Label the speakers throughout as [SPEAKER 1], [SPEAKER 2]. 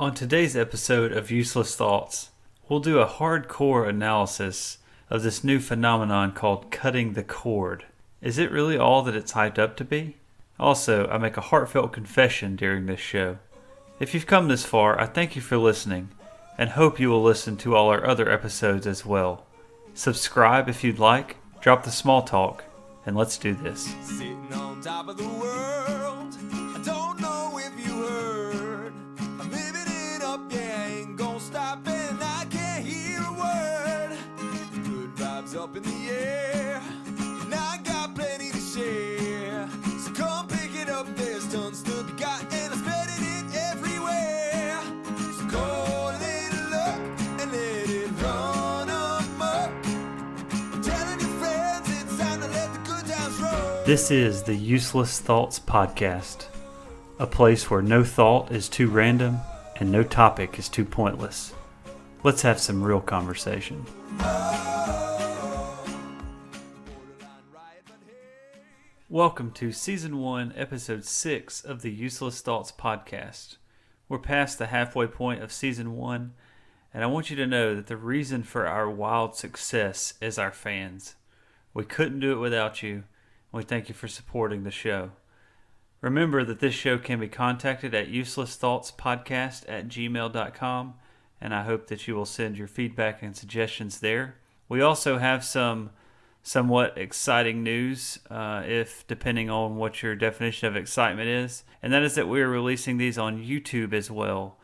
[SPEAKER 1] On today's episode of Useless Thoughts, we'll do a hardcore analysis of this new phenomenon called cutting the cord. Is it really all that it's hyped up to be? Also, I make a heartfelt confession during this show. If you've come this far, I thank you for listening, and hope you will listen to all our other episodes as well. Subscribe if you'd like, drop the small talk, and let's do this.
[SPEAKER 2] Sitting on top of the world, I don't know if you heard. I'm living it up, yeah, I ain't gonna stop, and I can't hear a word. Good vibes up in the air, and I got plenty to share. So come pick it up, there's tons to be got, and I'm spreading it everywhere. So go a little up and let it run amok. Telling your friends it's time to let the good times roll.
[SPEAKER 1] This is the Useless Thoughts Podcast, a place where no thought is too random and no topic is too pointless. Let's have some real conversation. Welcome to Season 1, Episode 6 of the Useless Thoughts Podcast. We're past the halfway point of Season 1, and I want you to know that the reason for our wild success is our fans. We couldn't do it without you, and we thank you for supporting the show. Remember that this show can be contacted at uselessthoughtspodcast@gmail.com, and I hope that you will send your feedback and suggestions there. We also have some somewhat exciting news, if depending on what your definition of excitement is, and that is that we are releasing these on YouTube as well.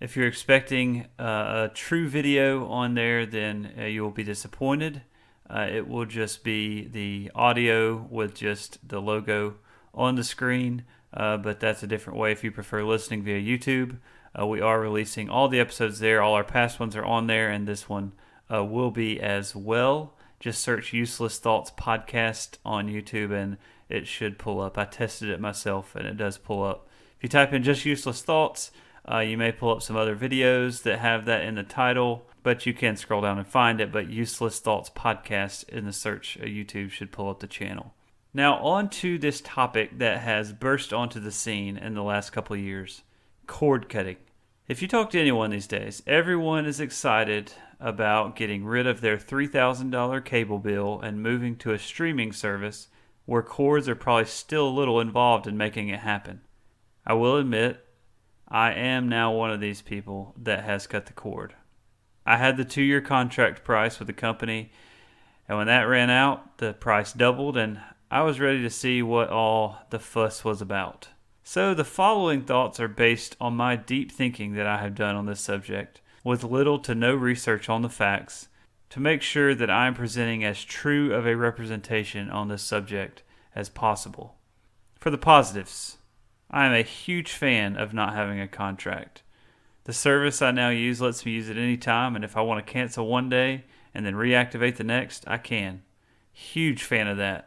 [SPEAKER 1] If you're expecting a true video on there, then you will be disappointed. It will just be the audio with just the logo on the screen, but that's a different way if you prefer listening via YouTube. We are releasing all the episodes there. All our past ones are on there, and this one will be as well. Just search Useless Thoughts Podcast on YouTube, and it should pull up. I tested it myself, and it does pull up. If you type in just Useless Thoughts, you may pull up some other videos that have that in the title, but you can scroll down and find it. But Useless Thoughts Podcast in the search YouTube should pull up the channel. Now, on to this topic that has burst onto the scene in the last couple of years, cord cutting. If you talk to anyone these days, everyone is excited about getting rid of their $3,000 cable bill and moving to a streaming service where cords are probably still a little involved in making it happen. I will admit, I am now one of these people that has cut the cord. I had the 2-year contract price with the company, and when that ran out, the price doubled, and I was ready to see what all the fuss was about. So the following thoughts are based on my deep thinking that I have done on this subject, with little to no research on the facts, to make sure that I am presenting as true of a representation on this subject as possible. For the positives, I am a huge fan of not having a contract. The service I now use lets me use it any time, and if I want to cancel one day and then reactivate the next, I can. Huge fan of that.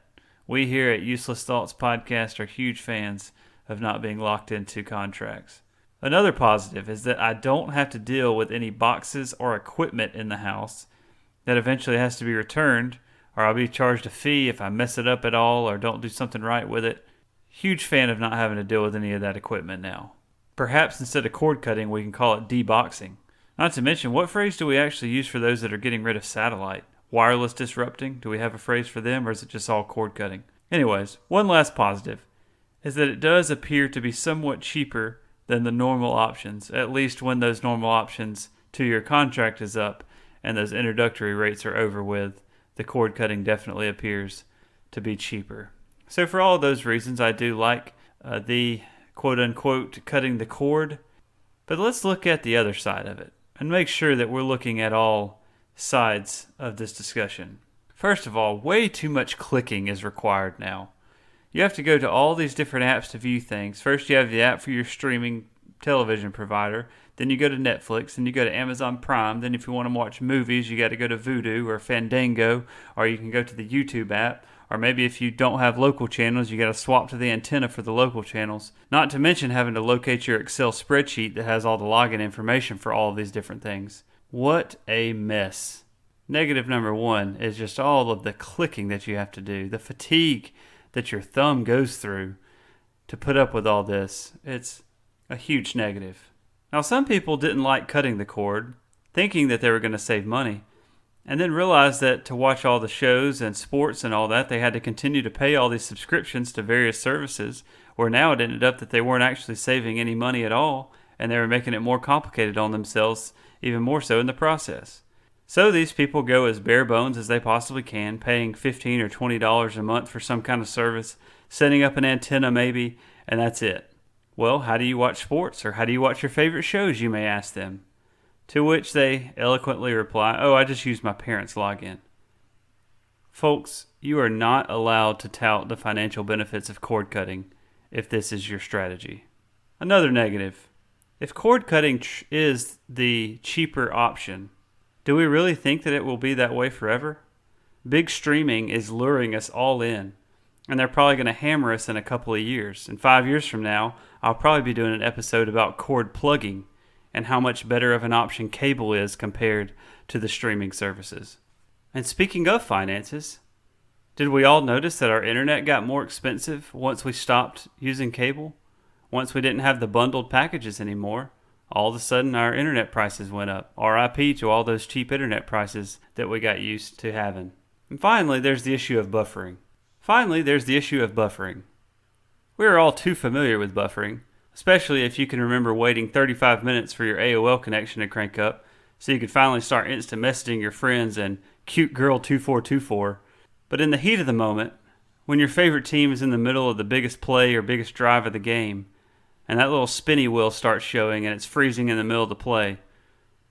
[SPEAKER 1] We here at Useless Thoughts Podcast are huge fans of not being locked into contracts. Another positive is that I don't have to deal with any boxes or equipment in the house that eventually has to be returned, or I'll be charged a fee if I mess it up at all or don't do something right with it. Huge fan of not having to deal with any of that equipment now. Perhaps instead of cord cutting, we can call it deboxing. Not to mention, what phrase do we actually use for those that are getting rid of satellite? Wireless disrupting? Do we have a phrase for them, or is it just all cord cutting? Anyways, one last positive is that it does appear to be somewhat cheaper than the normal options, at least when those normal options 2-year contract is up and those introductory rates are over with. The cord cutting definitely appears to be cheaper. So for all of those reasons, I do like the quote-unquote cutting the cord. But let's look at the other side of it and make sure that we're looking at all sides of this discussion. First of all, way too much clicking is required now. You have to go to all these different apps to view things. First, you have the app for your streaming television provider. Then you go to Netflix. Then you go to Amazon Prime. Then if you want to watch movies, you got to go to Vudu or Fandango, or you can go to the YouTube app. Or maybe if you don't have local channels, you got to swap to the antenna for the local channels. Not to mention having to locate your Excel spreadsheet that has all the login information for all of these different things. What a mess. Negative number one is just all of the clicking that you have to do, the fatigue that your thumb goes through to put up with all this. It's a huge negative. Now, some people didn't like cutting the cord, thinking that they were going to save money, and then realized that to watch all the shows and sports and all that, they had to continue to pay all these subscriptions to various services, where now it ended up that they weren't actually saving any money at all, and they were making it more complicated on themselves, even more so in the process. So these people go as bare bones as they possibly can, paying $15 or $20 a month for some kind of service, setting up an antenna maybe, and that's it. Well, how do you watch sports, or how do you watch your favorite shows, you may ask them. To which they eloquently reply, "Oh, I just use my parents' login." Folks, you are not allowed to tout the financial benefits of cord cutting if this is your strategy. Another negative. If cord cutting is the cheaper option, do we really think that it will be that way forever? Big streaming is luring us all in, and they're probably going to hammer us in a couple of years. And 5 years from now, I'll probably be doing an episode about cord plugging and how much better of an option cable is compared to the streaming services. And speaking of finances, did we all notice that our internet got more expensive once we stopped using cable? Once we didn't have the bundled packages anymore, all of a sudden our internet prices went up. RIP to all those cheap internet prices that we got used to having. And finally, there's the issue of buffering. We are all too familiar with buffering, especially if you can remember waiting 35 minutes for your AOL connection to crank up so you could finally start instant messaging your friends and cute girl 2424. But in the heat of the moment, when your favorite team is in the middle of the biggest play or biggest drive of the game, and that little spinny wheel starts showing and it's freezing in the middle of the play,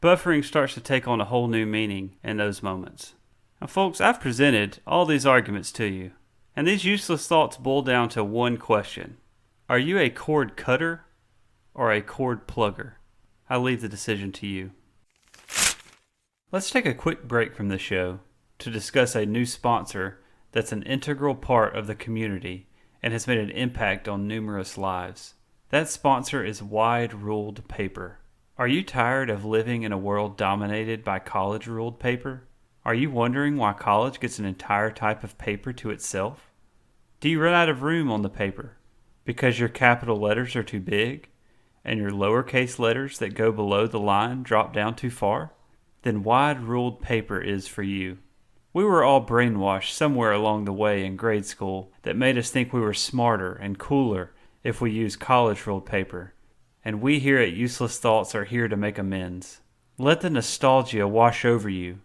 [SPEAKER 1] buffering starts to take on a whole new meaning in those moments. Now folks, I've presented all these arguments to you, and these useless thoughts boil down to one question. Are you a cord cutter or a cord plugger? I leave the decision to you. Let's take a quick break from the show to discuss a new sponsor that's an integral part of the community and has made an impact on numerous lives. That sponsor is wide-ruled paper. Are you tired of living in a world dominated by college-ruled paper? Are you wondering why college gets an entire type of paper to itself? Do you run out of room on the paper because your capital letters are too big and your lowercase letters that go below the line drop down too far? Then wide-ruled paper is for you. We were all brainwashed somewhere along the way in grade school that made us think we were smarter and cooler if we use college-ruled paper, and we here at Useless Thoughts are here to make amends. Let the nostalgia wash over you,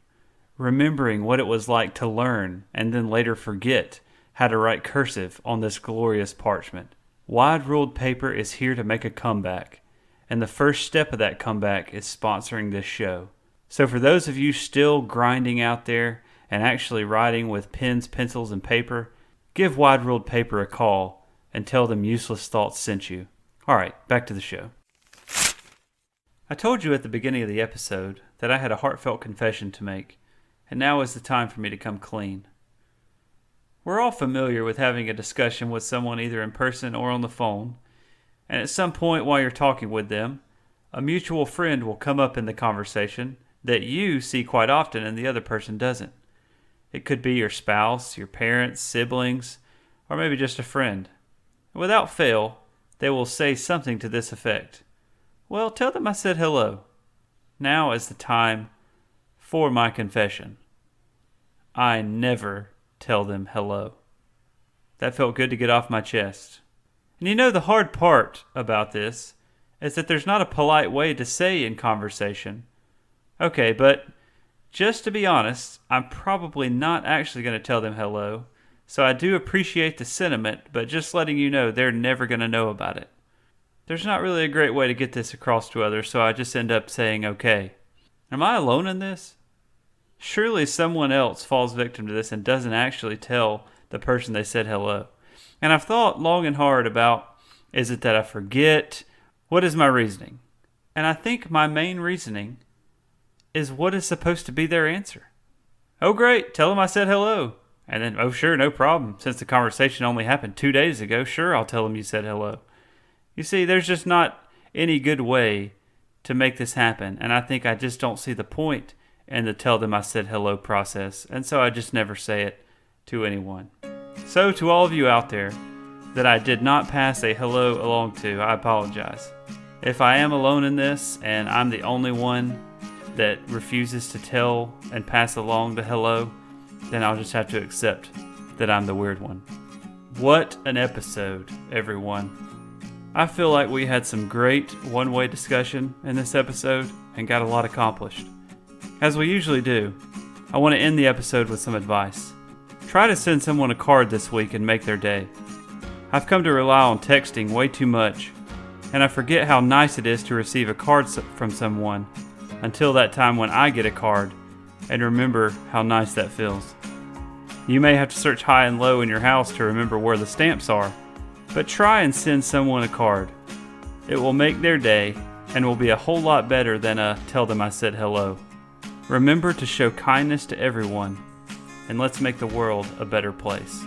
[SPEAKER 1] remembering what it was like to learn and then later forget how to write cursive on this glorious parchment. Wide-ruled paper is here to make a comeback, and the first step of that comeback is sponsoring this show. So for those of you still grinding out there and actually writing with pens, pencils, and paper, give wide-ruled paper a call and tell them Useless Thoughts sent you. All right, back to the show. I told you at the beginning of the episode that I had a heartfelt confession to make, and now is the time for me to come clean. We're all familiar with having a discussion with someone either in person or on the phone, and at some point while you're talking with them, a mutual friend will come up in the conversation that you see quite often and the other person doesn't. It could be your spouse, your parents, siblings, or maybe just a friend. Without fail, they will say something to this effect. Well, tell them I said hello. Now is the time for my confession. I never tell them hello. That felt good to get off my chest. And you know the hard part about this is that there's not a polite way to say in conversation, okay, but just to be honest, I'm probably not actually going to tell them hello. So I do appreciate the sentiment, but just letting you know they're never going to know about it. There's not really a great way to get this across to others, so I just end up saying okay. Am I alone in this? Surely someone else falls victim to this and doesn't actually tell the person they said hello. And I've thought long and hard about, is it that I forget? What is my reasoning? And I think my main reasoning is what is supposed to be their answer. Oh great, tell them I said hello. And then, oh sure, no problem. Since the conversation only happened 2 days ago, sure, I'll tell them you said hello. You see, there's just not any good way to make this happen. And I think I just don't see the point in the tell them I said hello process. And so I just never say it to anyone. So to all of you out there that I did not pass a hello along to, I apologize. If I am alone in this and I'm the only one that refuses to tell and pass along the hello, then I'll just have to accept that I'm the weird one. What an episode, everyone. I feel like we had some great one-way discussion in this episode and got a lot accomplished. As we usually do, I want to end the episode with some advice. Try to send someone a card this week and make their day. I've come to rely on texting way too much, and I forget how nice it is to receive a card from someone until that time when I get a card and remember how nice that feels. You may have to search high and low in your house to remember where the stamps are, but try and send someone a card. It will make their day and will be a whole lot better than a tell them I said hello. Remember to show kindness to everyone, and let's make the world a better place.